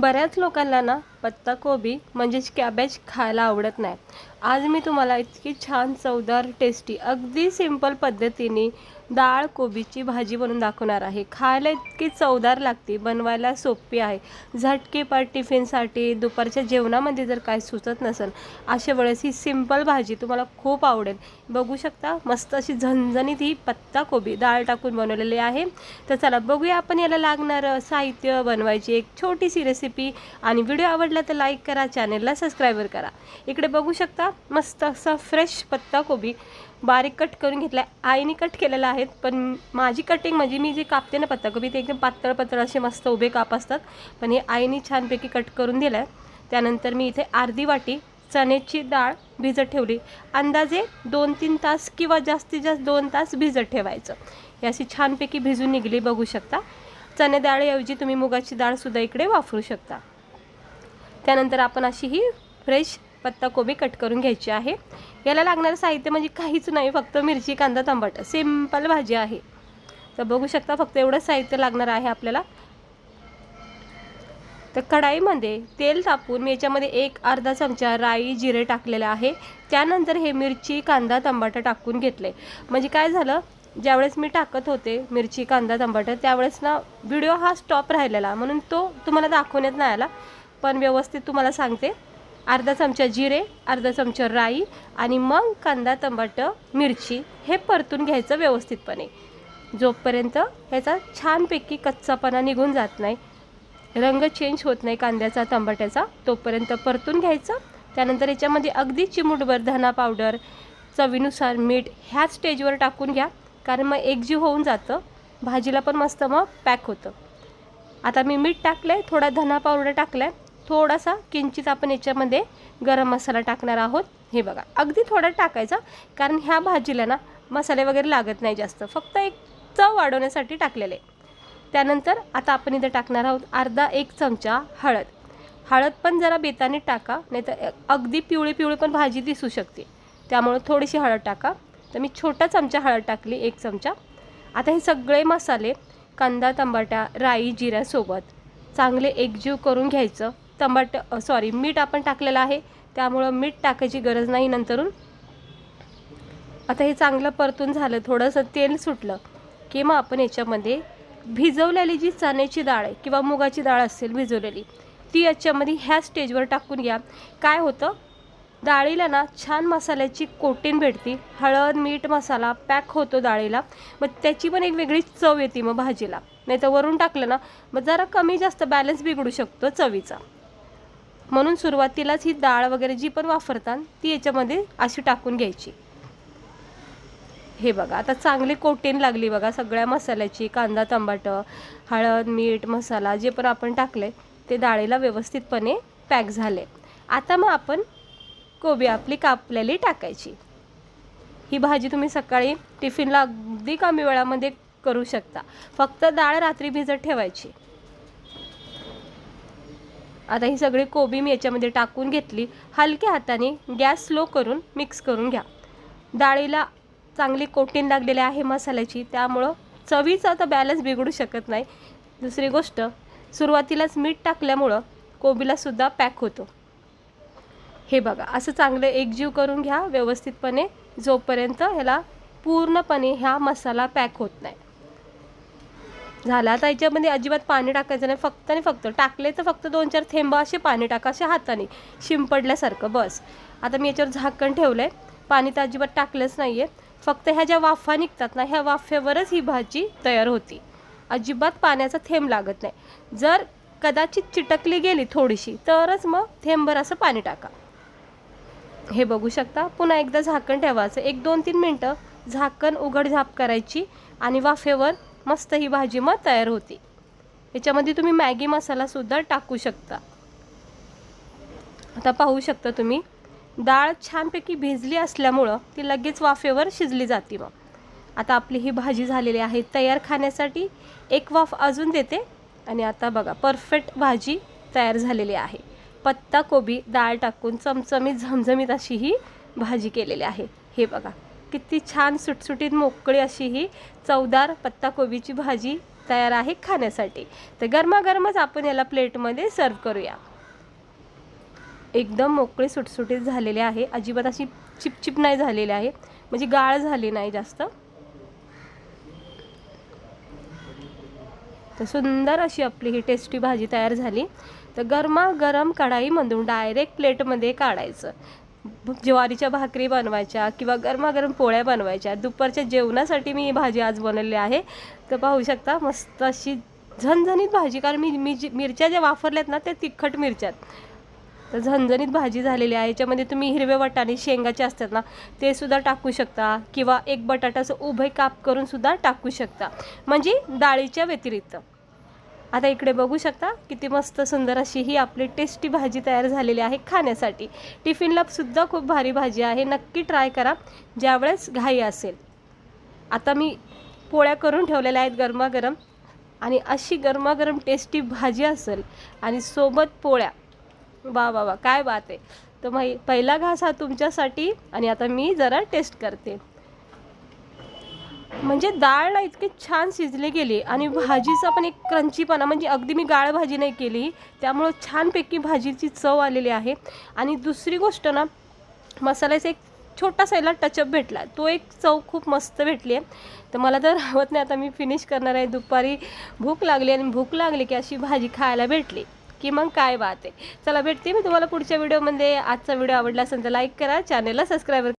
बऱ्याच लोकांना ना पत्ताकोबी म्हणजेच कॅबेज खायला आवडत नाही. आज मी तुम्हाला इतकी छान चवदार टेस्टी अगदी सिंपल पद्धतीने डाळ कोबीची भाजी बनवून दाखवणार आहे. खायला इतकी चवदार लागते, बनवायला सोपी आहे. झटकेपट टिफिनसाठी दुपारच्या जेवणामध्ये जर काय सुचत नसेल अशा वेळेस ही सिंपल भाजी तुम्हाला खूप आवडेल. बघू शकता मस्त अशी झणझणीत ही पत्ताकोबी डाळ टाकून बनवलेली आहे. तर चला बघूया आपण याला लागणारं साहित्य, बनवायची एक छोटीशी रेसिपी. आणि व्हिडिओ आवडला तर लाईक करा, चॅनलला सबस्क्राईब करा. इकडे बघू शकता मस्त असा फ्रेश पत्ताकोबी बारीक कट करून घेतला. आईने कट केलेला आहे, पण माझी कटिंग म्हणजे मी जे कापते ना पत्ताकोबी ते एकदम पातळ पातळ असे मस्त उभे काप असतात, पण हे आईने छानपैकी कट करून दिलं आहे. त्यानंतर मी इथे अर्धी वाटी चण्याची डाळ भिजत ठेवली. अंदाजे 2-3 तास किंवा जास्तीत जास्त 2 तास भिजत ठेवायचं. ही अशी छानपैकी भिजून निघली बघू शकता. चणे डाळीऐवजी तुम्ही मुगाची डाळसुद्धा इकडे वापरू शकता. त्यानंतर आपण अशी ही फ्रेश पत्ताकोबी कट करून घ्यायची आहे. याला लागणारं साहित्य म्हणजे काहीच नाही, फक्त मिरची, कांदा, टमाटर. सिंपल भाजी आहे. तर बघू शकता फक्त एवढं साहित्य लागणार आहे आपल्याला. तर कढाईमध्ये तेल तापवून मी याच्यामध्ये अर्धा चमचा राई जिरे टाकलेले आहे. त्यानंतर हे मिरची, कांदा, टमाटर टाकून घेतले. म्हणजे काय झालं, ज्यावेळेस मी टाकत होते मिरची, कांदा, टमाटर त्यावेळेस ना व्हिडिओ हा स्टॉप राहिलेला, म्हणून तो तुम्हाला दाखवण्यात नाही आला. पण व्यवस्थित तुम्हाला सांगते. अर्धा चमचा जिरे, अर्धा चमचा राई आणि मग कांदा, टमाटर, मिरची हे परतून घ्यायचं व्यवस्थितपणे. जोपर्यंत ह्याचा छानपैकी कच्चापणा निघून जात नाही, रंग चेंज होत नाही कांद्याचा, टमाट्याचा, तोपर्यंत परतून घ्यायचं. त्यानंतर याच्यामध्ये अगदी चिमूटभर धना पावडर, चवीनुसार मीठ ह्याच स्टेजवर टाकून घ्या, कारण मग एकजीव होऊन जातं, भाजीला पण मस्त मग पॅक होतं. आता मी मीठ टाकलं आहे, थोडा धना पावडर टाकला आहे, थोडासा किंचित आपण याच्यामध्ये गरम मसाला टाकणार आहोत. हे बघा अगदी थोडा टाकायचा, कारण ह्या भाजीला ना मसाले वगैरे लागत नाही जास्त, फक्त एक चव वाढवण्यासाठी टाकलेले. त्यानंतर आता आपण इथे टाकणार आहोत अर्धा 1 चमचा हळद. हळद पण जरा बेताने टाका, नाहीतर अगदी पिवळी पिवळी पण भाजी दिसू शकते, त्यामुळे थोडीशी हळद टाका. तर मी छोटा चमचा हळद टाकली, 1 चमचा. आता हे सगळे मसाले कांदा, टमाटा, राई, जिऱ्यासोबत चांगले एकजीव करून घ्यायचं. मीठ आपण टाकलेलं आहे, त्यामुळं मीठ टाकायची गरज नाही नंतरून. आता हे चांगलं परतून झालं, थोडंसं तेल सुटलं की मग आपण याच्यामध्ये भिजवलेली जी चण्याची डाळ आहे किंवा मुगाची डाळ असेल भिजवलेली, ती याच्यामध्ये ह्या स्टेजवर टाकून घ्या. काय होतं, डाळीला ना छान मसाल्याची कोटिंग भेटते. हळद, मीठ, मसाला पॅक होतो डाळीला, मग त्याची पण एक वेगळी चव येते मग भाजीला. नाही तर वरून टाकलं ना मग जरा कमी जास्त बॅलन्स बिघडू शकतो चवीचा. म्हणून सुरुवातीलाच ही डाळ वगैरे जी पण वापरतात ती याच्यामध्ये अशी टाकून घ्यायची. हे बघा आता चांगली कोटिंग लागली बघा सगळ्या मसाल्याची. कांदा, टमाटर, हळद, मीठ, मसाला जे पण आपण टाकले ते डाळीला व्यवस्थितपणे पॅक झाले. आता मग आपण कोबी आपली कापलेली टाकायची. ही भाजी तुम्ही सकाळी टिफिनला अगदी कमी वेळामध्ये करू शकता. फक्त डाळ रात्री भिजत ठेवायची. आता ही सगळी कोबी मी याच्यामध्ये टाकून घेतली. हलक्या हाताने गॅस स्लो करून मिक्स करून घ्या. डाळीला चांगली कोटिंग लागलेली आहे मसाल्याची, त्यामुळं चवीचा तर बॅलन्स बिघडू शकत नाही. दुसरी गोष्ट, सुरुवातीलाच मीठ टाकल्यामुळं कोबीलासुद्धा पॅक होतो. हे बघा असं चांगलं एकजीव करून घ्या व्यवस्थितपणे, जोपर्यंत ह्याला पूर्णपणे ह्या मसाला पॅक होत नाही. झाला आता याच्यामध्ये अजिबात पाणी टाकायचं नाही, फक्त आणि फक्त टाकले तर फक्त 2-4 थेंब असे पाणी टाका, असे हाताने शिंपडल्यासारखं बस. आता मी याच्यावर झाकण ठेवलं आहे, पाणी तर अजिबात टाकलंच नाही आहे. फक्त ह्या ज्या वाफा निघतात ना, ह्या वाफेवरच ही भाजी तयार होती. अजिबात पाण्याचा थेंब लागत नाही. जर कदाचित चिटकली गेली थोडीशी तरच मग थेंबभर असं पाणी टाका. हे बघू शकता. पुन्हा एकदा झाकण ठेवायचं, 1-2-3 मिनटं झाकण उघड-झाप करायची आणि वाफेवर मस्त ही भाजी मग तयार होती. याच्यामध्ये तुम्ही मॅगी मसालासुद्धा टाकू शकता. आता पाहू शकता तुम्ही, डाळ छानपैकी भिजली असल्यामुळं ती लगेच वाफेवर शिजली जाते. मग आता आपली ही भाजी झालेली आहे तयार खाण्यासाठी. एक वाफ अजून देते आणि आता बघा परफेक्ट भाजी तयार झालेली आहे. पत्ताकोबी डाळ टाकून चमचमीत झमझमीत अशी ही भाजी केलेली आहे. हे बघा किती छान सुटसुटीत मोकळी अशी ही चवदार पत्ताकोबीची भाजी तयार आहे खाण्यासाठी. तर गरमागरमच आपण याला प्लेटमध्ये सर्व करूया. एकदम मोकळे सुटसुटीत झालेले आहे, अजिबात अशी चिपचिप नाही झालेली आहे, म्हणजे गाळ झाली नाही जास्त. तर सुंदर अशी आपली ही टेस्टी भाजी तयार झाली. तर गरमागरम कढाईमधून डायरेक्ट प्लेटमध्ये काढायचं. ज्वारीच्या भाकरी बनवायच्या किंवा गरमागरम पोळ्या बनवायच्या. दुपारच्या जेवणासाठी मी ही भाजी आज बनवली आहे. तर पाहू शकता मस्त अशी झणझणीत भाजी, कारण मी मिरच्या ज्या वापरल्यात ना त्या तिखट मिरच्यात. तर झणझणीत भाजी झालेली आहे. याच्यामध्ये तुम्ही हिरवे वाटाणे शेंगाचे असतात ना ते सुद्धा टाकू शकता, किंवा एक बटाटा असं उभे काप करून सुद्धा टाकू शकता, म्हणजे डाळीच्या व्यतिरिक्त. आता इकडे बघू शकता किती मस्त सुंदर अशी ही आपली टेस्टी भाजी तयार झालेली आहे खाण्यासाठी. टिफिनला सुद्धा खूप भारी भाजी आहे, नक्की ट्राय करा ज्यावेळेस घाई असेल. आता मी पोळ्या करून ठेवलेल्या आहेत गरमागरम, आणि अशी गरमागरम टेस्टी भाजी असेल आणि सोबत पोळ्या, वा वा वा काय बात आहे. तर पहिला घास हा तुमच्यासाठी, आणि आता मी जरा टेस्ट करते. म्हणजे डाळ ना इतकी छान शिजली गेली, आणि भाजीचा पण एक क्रंचीपणा, म्हणजे अगदी मी गाळ भाजी नाही केली त्यामुळं छानपैकी भाजीची चव आलेली आहे. आणि दुसरी गोष्ट ना, मसाल्याचा एक छोटासा याला टचअप भेटला, तो एक चव खूप मस्त भेटली आहे. तर मला तर राहत नाही, आता मी फिनिश करणार आहे. दुपारी भूक लागली, आणि भूक लागली की अशी भाजी खायला भेटली की मग काय बात आहे. चला भेटते मी तुम्हाला पुढच्या व्हिडिओमध्ये. आजचा व्हिडिओ आवडला असेल तर लाईक करा, चॅनलला सबस्क्राईब